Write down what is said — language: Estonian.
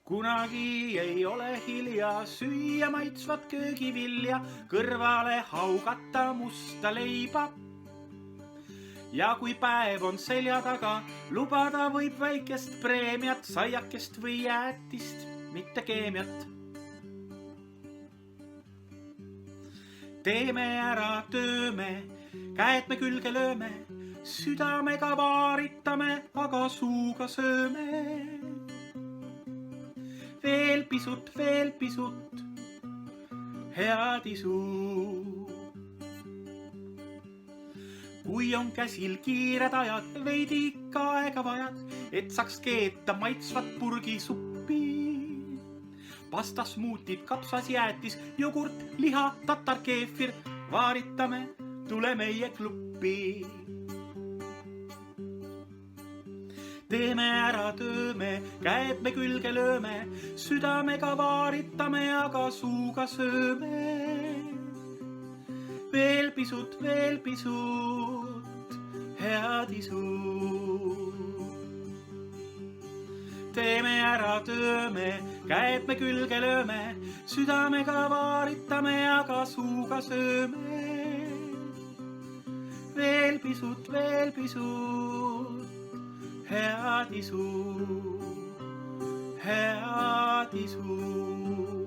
Kunagi ei ole hilja süüa maitsvat köögivilja, kõrvale haugata musta leiba. Ja kui päev on selja taga, lubada võib väikest preemiat, saiakest või jäätist, mitte keemiat. Teeme ära tööme, käed me külge lööme, südamega vaaritame, aga suuga sööme. Veel pisut, head isu. Kui on käsil kiired ajad, veidi ikka aega vajad, et saaks keeta maitsvat purgisuppi. Pasta, smuutid, kapsas, jäätis, jogurt, liha, tatar, keefir, vaaritame, tule meie kluppi. Teeme ära tööme, käed me külge lööme, südamega vaaritame, aga suuga sööme. Veel pisut, head isu. Teeme ära tööme, käed me külge lööme, südamega vaaritame, aga suuga sööme. Veel pisut, head isu, head isu.